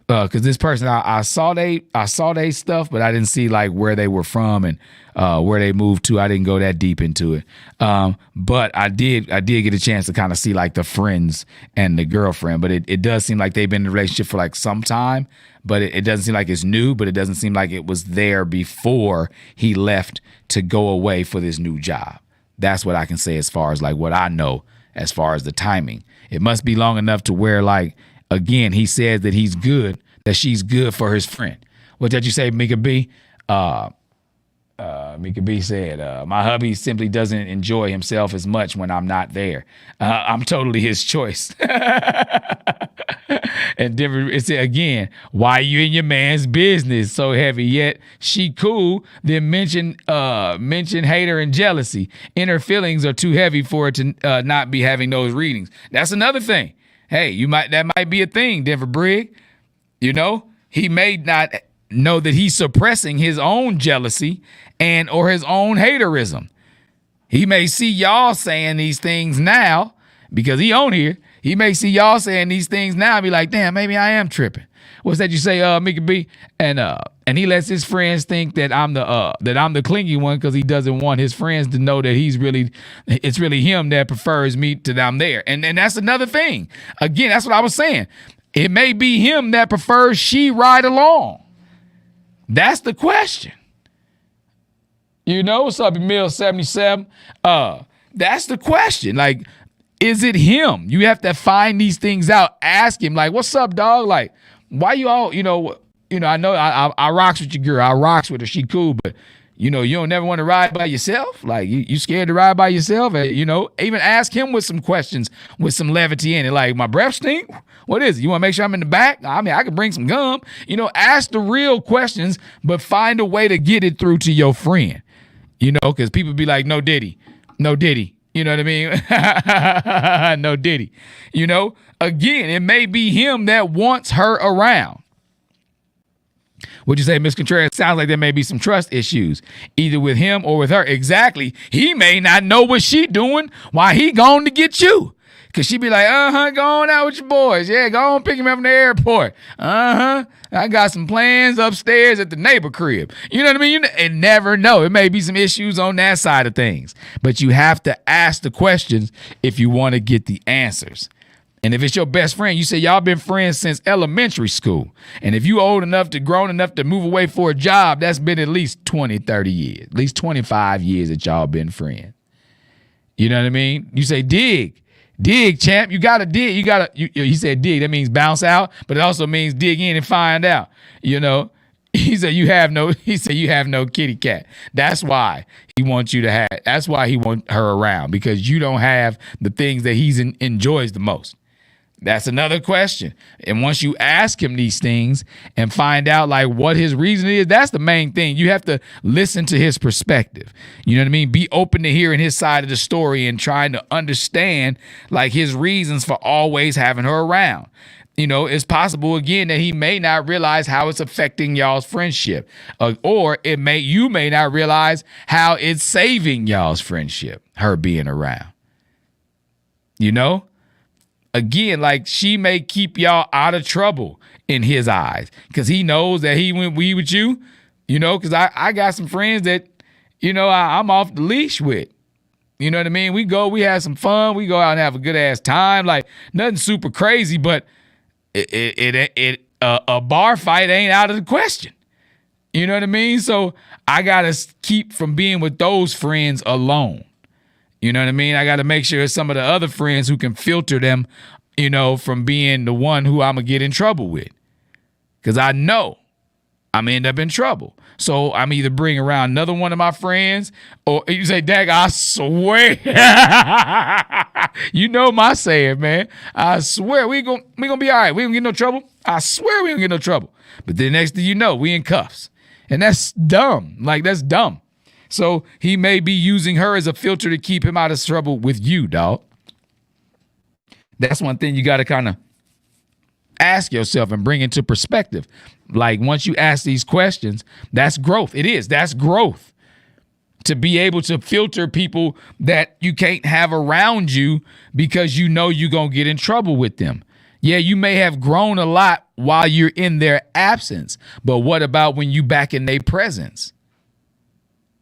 Speaker 8: Because this person, I saw they stuff, but I didn't see like where they were from and where they moved to. I didn't go that deep into it. But I did get a chance to kind of see like the friends and the girlfriend. But it does seem like they've been in a relationship for like some time. But it doesn't seem like it's new. But it doesn't seem like it was there before he left to go away for this new job. That's what I can say as far as like what I know as far as the timing. It must be long enough to where, like, again, he says that he's good, that she's good for his friend. What did you say, Mika B? Mika B said, my hubby simply doesn't enjoy himself as much when I'm not there. I'm totally his choice. And Denver, it said again, why you in your man's business so heavy? Yet she cool. Then mention hater and jealousy. Inner feelings are too heavy for it to not be having those readings. That's another thing. Hey, that might be a thing, Denver Brigg. He may not know that he's suppressing his own jealousy and or his own haterism. He may see y'all saying these things now because he on here. He may see y'all saying these things now and be like, damn, maybe I am tripping. What's that you say, Mika B? And he lets his friends think that I'm the clingy one because he doesn't want his friends to know that it's really him that prefers me to them there. And that's another thing. Again, that's what I was saying. It may be him that prefers she ride along. That's the question. What's up, Emil 77? That's the question. Like, is it him? You have to find these things out. Ask him, like, what's up, dog? Like, why you all, I know I rocks with your girl. I rocks with her. She cool, but, you don't never want to ride by yourself. Like, you scared to ride by yourself? And, even ask him with some questions, with some levity in it. Like, my breath stink? What is it? You want to make sure I'm in the back? I mean, I could bring some gum. Ask the real questions, but find a way to get it through to your friend. Because people be like, no diddy. No diddy. You know what I mean? No diddy. Again, it may be him that wants her around. Would you say, Ms. Contreras? Sounds like there may be some trust issues, either with him or with her. Exactly. He may not know what she doing while he going to get you. Because she be like, go on out with your boys. Yeah, go on pick him up from the airport. I got some plans upstairs at the neighbor crib. You know what I mean? And never know. It may be some issues on that side of things. But you have to ask the questions if you want to get the answers. And if it's your best friend, you say y'all been friends since elementary school. And if you grown enough to move away for a job, that's been at least 20, 30 years. At least 25 years that y'all been friends. You know what I mean? You say dig. Dig, champ. You gotta dig. He said dig. That means bounce out, but it also means dig in and find out. He said you have no kitty cat. That's why he wants you to have. That's why he wants her around, because you don't have the things that he enjoys the most. That's another question. And once you ask him these things and find out like what his reason is, that's the main thing. You have to listen to his perspective. You know what I mean? Be open to hearing his side of the story and trying to understand like his reasons for always having her around. It's possible, again, that he may not realize how it's affecting y'all's friendship. Or you may not realize how it's saving y'all's friendship, her being around. Again, like she may keep y'all out of trouble in his eyes because he knows that he went weed with you, because I got some friends that, I'm off the leash with. You know what I mean? We have some fun. We go out and have a good ass time. Like nothing super crazy, but a bar fight ain't out of the question. You know what I mean? So I gotta keep from being with those friends alone. You know what I mean? I gotta make sure some of the other friends who can filter them, you know, from being the one who I'm gonna get in trouble with. Because I know I'm gonna end up in trouble. So I'm either bring around another one of my friends, or you say, Dag, I swear. You know my saying, man. I swear we gonna be all right. We don't get no trouble. I swear we don't get no trouble. But the next thing you know, we in cuffs. And that's dumb. Like, that's dumb. So he may be using her as a filter to keep him out of trouble with you, dog. That's one thing you got to kind of ask yourself and bring into perspective. Like, once you ask these questions, that's growth. It is. That's growth. To be able to filter people that you can't have around you because you know you're going to get in trouble with them. Yeah, you may have grown a lot while you're in their absence, but what about when you back in their presence?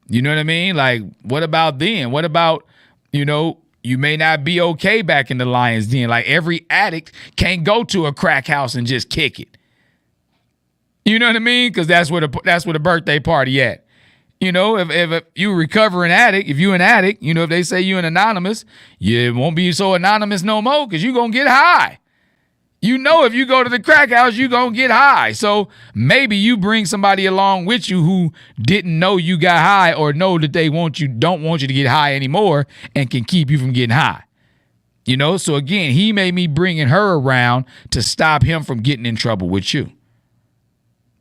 Speaker 8: You know what I mean? Like, what about then? What about, you know, you may not be okay back in the lion's den. Like, every addict can't go to a crack house and just kick it. You know what I mean? Because that's where the birthday party at. You know, if you recovering addict, if you an addict, you know, if they say you an anonymous, you won't be so anonymous no more because you're going to get high. You know, if you go to the crack house, you're going to get high. So maybe you bring somebody along with you who didn't know you got high or know that they don't want you to get high anymore and can keep you from getting high. You know, so again, he made me bringing her around to stop him from getting in trouble with you.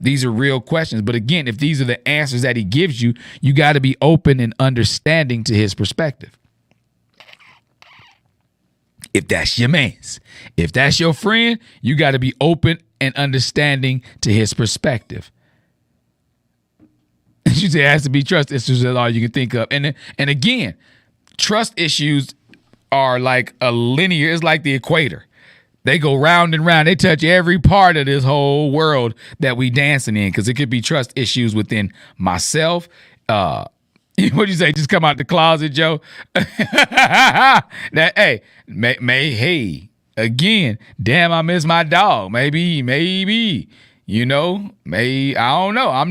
Speaker 8: These are real questions. But again, if these are the answers that he gives you, you got to be open and understanding to his perspective. If that's your man's, if that's your friend, you got to be open and understanding to his perspective. She said it has to be trust issues. That's all you can think of. And again, trust issues are like a linear. It's like the equator. They go round and round. They touch every part of this whole world that we dancing in, because it could be trust issues within myself. What'd you say? Just come out the closet, Joe? Hey, again, damn, I miss my dog. Maybe, you know, I don't know. I've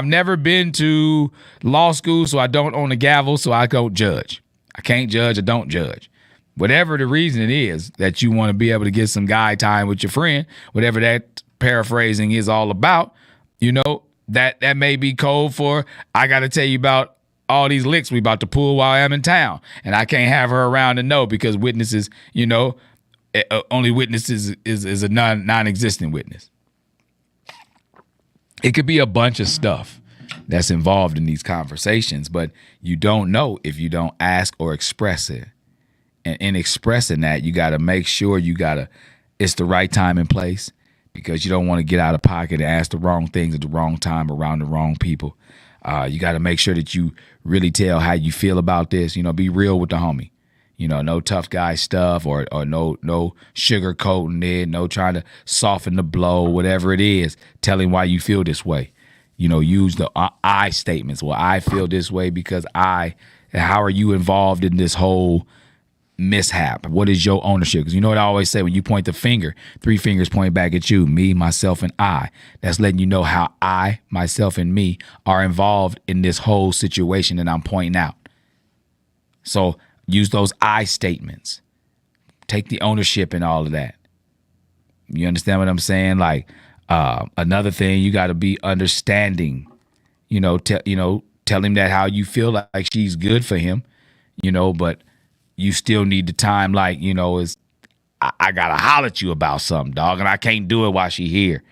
Speaker 8: never been to law school, so I don't own a gavel, so I don't judge. I can't judge, I don't judge. Whatever the reason it is that you want to be able to get some guy time with your friend, whatever that paraphrasing is all about, you know, that may be code for, I got to tell you about all these licks we about to pull while I'm in town. And I can't have her around to know because witnesses, you know, only witnesses is a non-existent witness. It could be a bunch of stuff that's involved in these conversations, but you don't know if you don't ask or express it. And in expressing that, you got to make sure it's the right time and place, because you don't want to get out of pocket and ask the wrong things at the wrong time around the wrong people. You got to make sure that you really tell how you feel about this. You know, be real with the homie. You know, no tough guy stuff or no sugarcoating it, no trying to soften the blow, whatever it is. Tell him why you feel this way. You know, use the I statements. Well, I feel this way because how are you involved in this whole mishap? What is your ownership? Because you know what I always say, when you point the finger, 3 fingers point back at you, me, myself, and I. That's letting you know how I, myself, and me are involved in this whole situation that I'm pointing out. So use those I statements. Take the ownership in all of that. You understand what I'm saying? Like, another thing, you got to be understanding. You know, tell him that how you feel like she's good for him. You know, but you still need the time, like, you know, I got to holler at you about something, dog, and I can't do it while she here.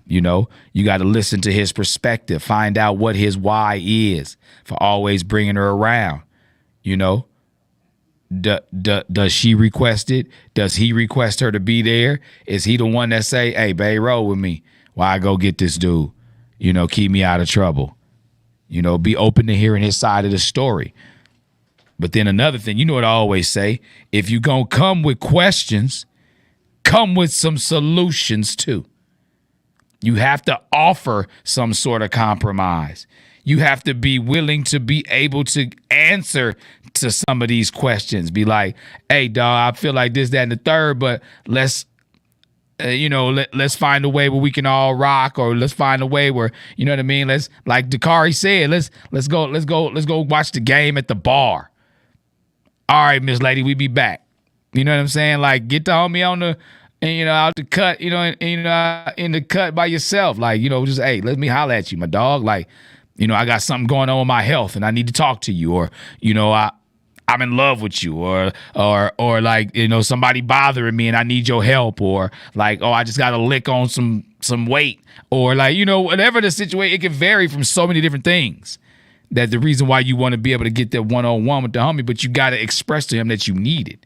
Speaker 8: You know, you got to listen to his perspective, find out what his why is for always bringing her around. You know, does she request it? Does he request her to be there? Is he the one that say, hey, babe, roll with me while I go get this dude? You know, keep me out of trouble. You know, be open to hearing his side of the story. But then another thing, you know what I always say, if you're going to come with questions, come with some solutions too. You have to offer some sort of compromise. You have to be willing to be able to answer to some of these questions. Be like, hey, dog, I feel like this, that, and the third, but let's let's find a way where we can all rock, or let's find a way where, you know what I mean? Let's, like Dakari said, let's go watch the game at the bar. All right, Miss Lady, we be back. You know what I'm saying? Like, get the homie on the, out the cut, in the cut by yourself. Like, just, hey, let me holler at you, my dog. Like, I got something going on with my health and I need to talk to you, or, I'm in love with you, or like, somebody bothering me and I need your help, or like, oh, I just got to lick on some weight, or like, whatever the situation. It can vary from so many different things. That the reason why you want to be able to get that one-on-one with the homie, but you got to express to him that you need it,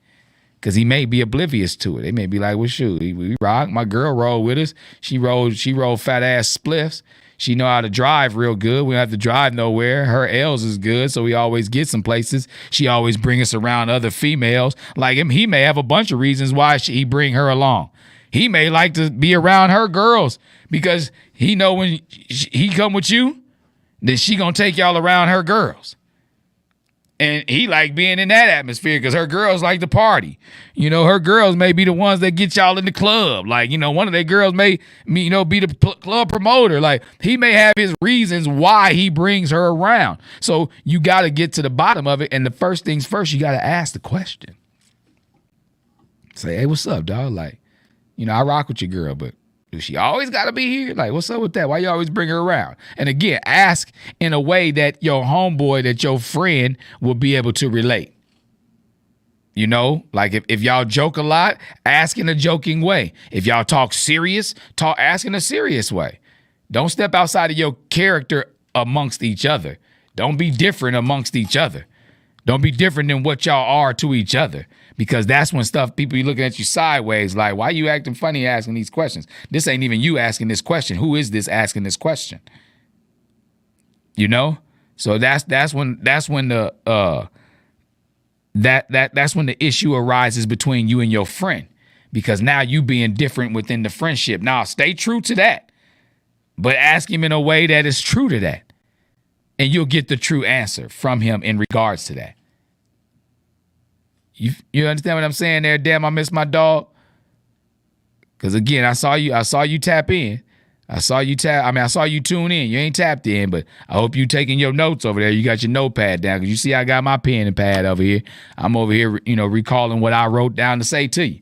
Speaker 8: because he may be oblivious to it. They may be like, well, shoot, we rock. My girl rolled with us. She rolled fat ass spliffs. She know how to drive real good. We don't have to drive nowhere. Her L's is good, so we always get some places. She always bring us around other females. Like him, he may have a bunch of reasons why he bring her along. He may like to be around her girls because he know when he come with you, then she gonna take y'all around her girls. And he like being in that atmosphere because her girls like to party. Her girls may be the ones that get y'all in the club. Like, one of their girls may, be the club promoter. Like, he may have his reasons why he brings her around. So you got to get to the bottom of it. And the first things first, you got to ask the question. Say, hey, what's up, dog? Like, I rock with your girl, but do she always got to be here? Like, what's up with that? Why you always bring her around? And again, ask in a way that your homeboy, that your friend will be able to relate. Like if y'all joke a lot, ask in a joking way. If y'all talk serious, ask in a serious way. Don't step outside of your character amongst each other. Don't be different amongst each other. Don't be different than what y'all are to each other. Because that's when people be looking at you sideways, like, why you acting funny asking these questions? This ain't even you asking this question. Who is this asking this question? So that's when the that's when the issue arises between you and your friend, because now you being different within the friendship. Now stay true to that, but ask him in a way that is true to that, and you'll get the true answer from him in regards to that. You understand what I'm saying there? Damn, I miss my dog. Because again, I saw you tap in. I saw you tune in. You ain't tapped in, but I hope you taking your notes over there. You got your notepad down, because you see I got my pen and pad over here. I'm over here, recalling what I wrote down to say to you.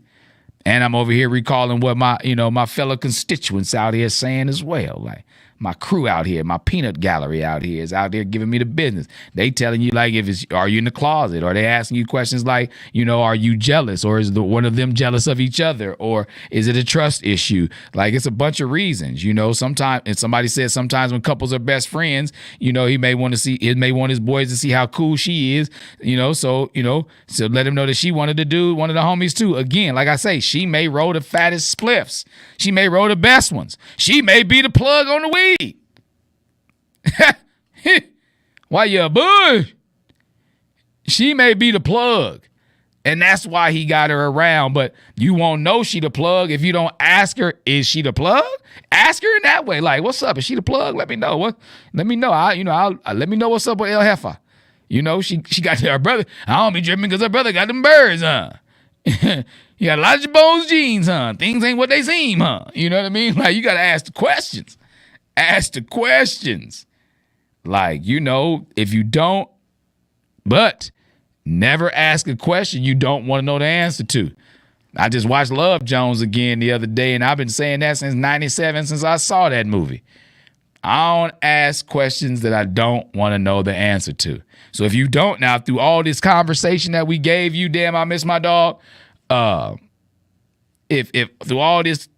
Speaker 8: And I'm over here recalling what my fellow constituents out here saying as well. Like, my crew out here, my peanut gallery out here is out there giving me the business. They telling you, like, are you in the closet? Or they asking you questions like, are you jealous? Or is one of them jealous of each other? Or is it a trust issue? Like, it's a bunch of reasons, sometimes, and somebody said sometimes when couples are best friends, he may want his boys to see how cool she is, so let him know that she wanted to do one of the homies too. Again, like I say, she may roll the fattest spliffs. She may roll the best ones. She may be the plug on the weed. Why you a bush? She may be the plug, and that's why he got her around. But you won't know she the plug if you don't ask her, is she the plug? Ask her in that way, like, what's up? Is she the plug? Let me know. Let me know. I'll let me know what's up with El Jefa. She got her brother. I don't be dripping because her brother got them birds, huh? You got Elijah Bones jeans, huh? Things ain't what they seem, huh? You know what I mean? Like, you got to ask the questions. Ask the questions. Like, if you don't, but never ask a question you don't want to know the answer to. I just watched Love Jones again the other day, and I've been saying that since 97, since I saw that movie. I don't ask questions that I don't want to know the answer to. So if you don't now, through all this conversation that we gave you, damn, I miss my dog. If through all this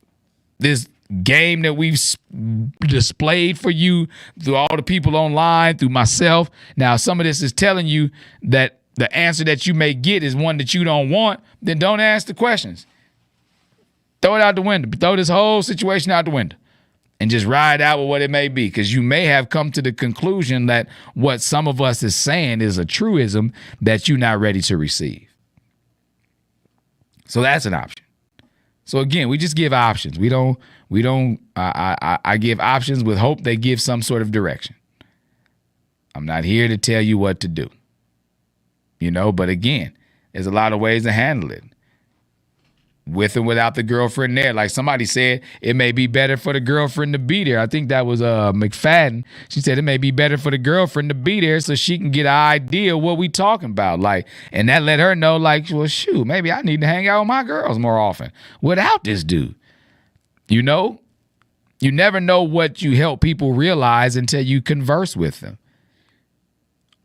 Speaker 8: game that we've displayed for you, through all the people online, through myself, now some of this is telling you that the answer that you may get is one that you don't want, then don't ask the questions. Throw it out the window. Throw this whole situation out the window and just ride out with what it may be, because you may have come to the conclusion that what some of us is saying is a truism that you're not ready to receive. So that's an option. So again, we just give options. I give options with hope they give some sort of direction. I'm not here to tell you what to do. But again, there's a lot of ways to handle it. With and without the girlfriend there. Like somebody said, it may be better for the girlfriend to be there. I think that was McFadden. She said it may be better for the girlfriend to be there so she can get an idea of what we talking about. Like, and that let her know, like, well, shoot, maybe I need to hang out with my girls more often without this dude. You never know what you help people realize until you converse with them.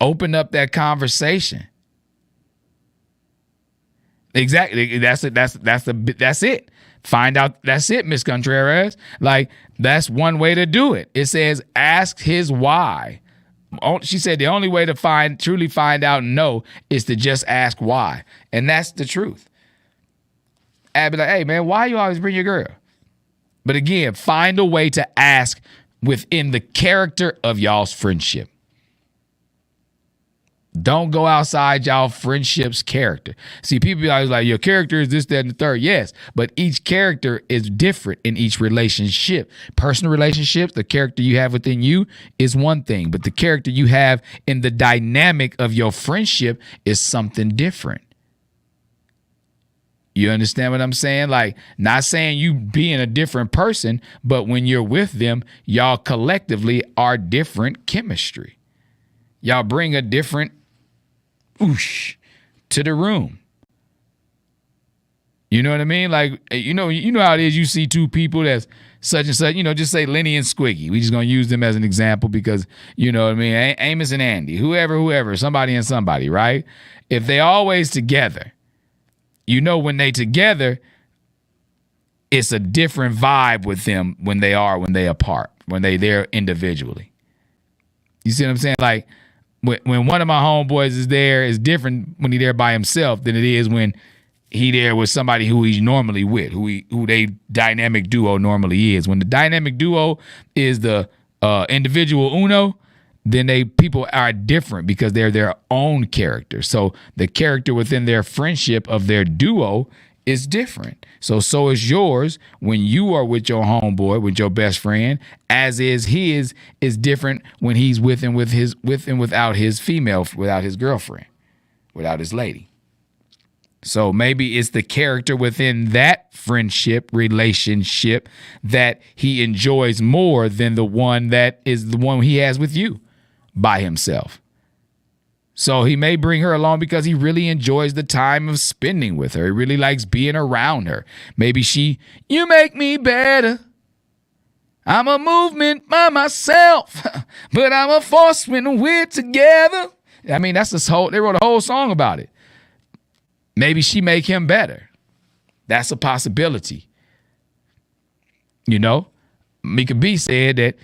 Speaker 8: Open up that conversation. Exactly. That's it. That's it. Find out. That's it, Miss Contreras. Like, that's one way to do it. It says, ask his why. She said the only way to truly find out and know is to just ask why. And that's the truth. I'd be like, hey, man, why you always bring your girl? But again, find a way to ask within the character of y'all's friendship. Don't go outside y'all friendship's character. See, people be always like, your character is this, that, and the third. Yes, but each character is different in each relationship. Personal relationships, the character you have within you is one thing, but the character you have in the dynamic of your friendship is something different. You understand what I'm saying? Like, not saying you being a different person, but when you're with them, y'all collectively are different chemistry. Y'all bring a different oosh to the room. You know what I mean? Like, you know how it is. You see two people that's such and such, just say Lenny and Squiggy. We just going to use them as an example because, you know what I mean? Amos and Andy, whoever, somebody and somebody, right? If they always together, when they together, it's a different vibe with them when they apart, when they there individually. You see what I'm saying? Like, when one of my homeboys is there, is different when he's there by himself than it is when he there with somebody who he's normally with, who they dynamic duo normally is. When the dynamic duo is the individual uno, then people are different because they're their own character. So the character within their friendship of their duo is different. So is yours when you are with your homeboy, with your best friend, as is his is different when he's with and without his female, without his girlfriend, without his lady. So maybe it's the character within that friendship, relationship that he enjoys more than the one that is the one he has with you by himself. So he may bring her along because he really enjoys the time of spending with her. He really likes being around her. Maybe you make me better. I'm a movement by myself, but I'm a force when we're together. I mean, they wrote a whole song about it. Maybe she make him better. That's a possibility. Mika B said that,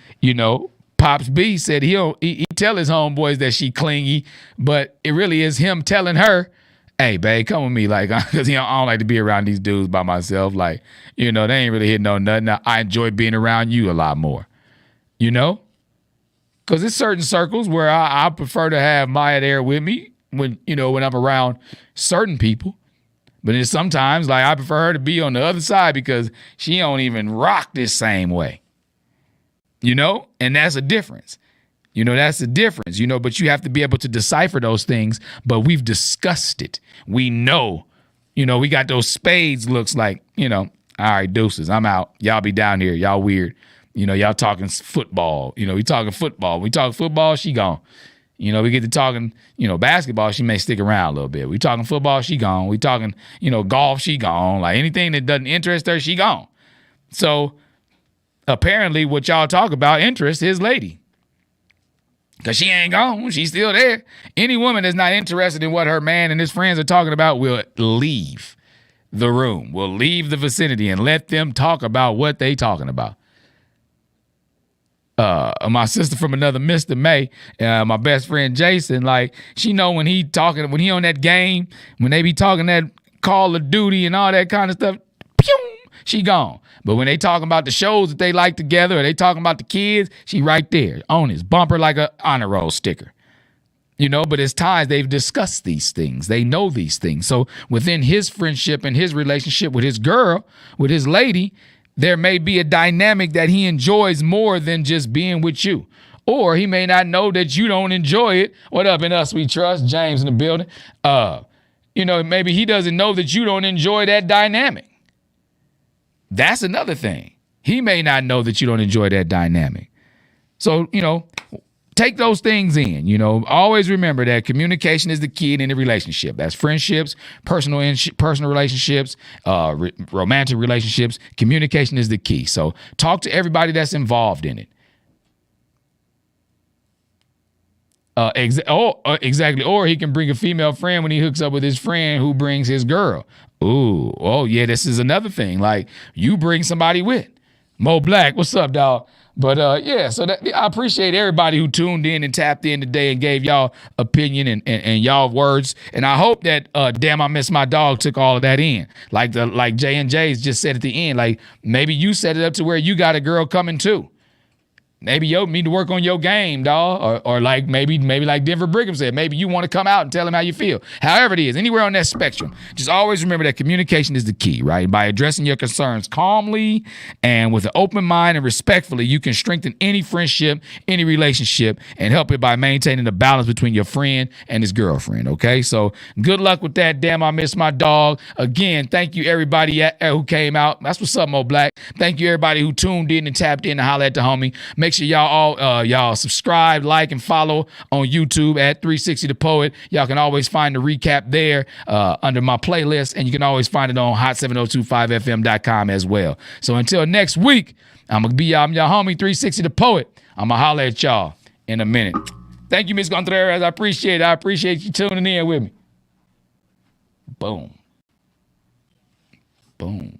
Speaker 8: Pops B said he tell his homeboys that she clingy, but it really is him telling her, hey, babe, come with me, like, because I don't like to be around these dudes by myself. Like, they ain't really hitting on nothing. I enjoy being around you a lot more, because there's certain circles where I prefer to have Maya there with me when I'm around certain people. But then sometimes, like, I prefer her to be on the other side because she don't even rock this same way. And that's a difference. That's the difference, but you have to be able to decipher those things. But we've discussed it. We know, we got those spades looks like, all right, deuces, I'm out. Y'all be down here. Y'all weird. Y'all talking football. We talking football. We talk football, she gone. We get to talking, basketball, she may stick around a little bit. We talking football, she gone. We talking, golf, she gone. Like anything that doesn't interest her, she gone. So apparently what y'all talk about interests his lady. Because she ain't gone. She's still there. Any woman that's not interested in what her man and his friends are talking about will leave the room, will leave the vicinity and let them talk about what they talking about. My sister from another Mr. May, my best friend Jason, like, she know when he on that game, when they be talking that Call of Duty and all that kind of stuff, pew, she gone. But when they talking about the shows that they like together, or they talking about the kids, she right there on his bumper like a honor roll sticker. But it's times they've discussed these things. They know these things. So within his friendship and his relationship with his girl, with his lady, there may be a dynamic that he enjoys more than just being with you. Or he may not know that you don't enjoy it. What up, in us we trust? James in the building. Maybe he doesn't know that you don't enjoy that dynamic. That's another thing. He may not know that you don't enjoy that dynamic. So, take those things in. Always remember that communication is the key in any relationship. That's friendships, personal relationships, romantic relationships. Communication is the key. So talk to everybody that's involved in it. Exactly. Or he can bring a female friend when he hooks up with his friend who brings his girl. Ooh, oh yeah, this is another thing. Like, you bring somebody with. Mo Black, what's up, dog? But so I appreciate everybody who tuned in and tapped in today and gave y'all opinion and y'all words. And I hope that Damn I Miss My Dog took all of that in. Like J&J's just said at the end, like, maybe you set it up to where you got a girl coming too. Maybe you need to work on your game, dog. Or like maybe like Denver Brigham said, maybe you want to come out and tell him how you feel. However it is, anywhere on that spectrum, just always remember that communication is the key, right? By addressing your concerns calmly and with an open mind and respectfully, you can strengthen any friendship, any relationship, and help it by maintaining the balance between your friend and his girlfriend, okay? So good luck with that. Damn, I miss my dog. Again, thank you everybody who came out. That's what's up, Mo Black. Thank you everybody who tuned in and tapped in to holler at the homie. Make sure y'all subscribe, like, and follow on YouTube at 360 The Poet. Y'all can always find the recap there under my playlist, and you can always find it on hot7025fm.com as well. So until next week, I'm your homie 360 The Poet. I'm going to holler at y'all in a minute. Thank you, Ms. Contreras. I appreciate it. I appreciate you tuning in with me. Boom. Boom.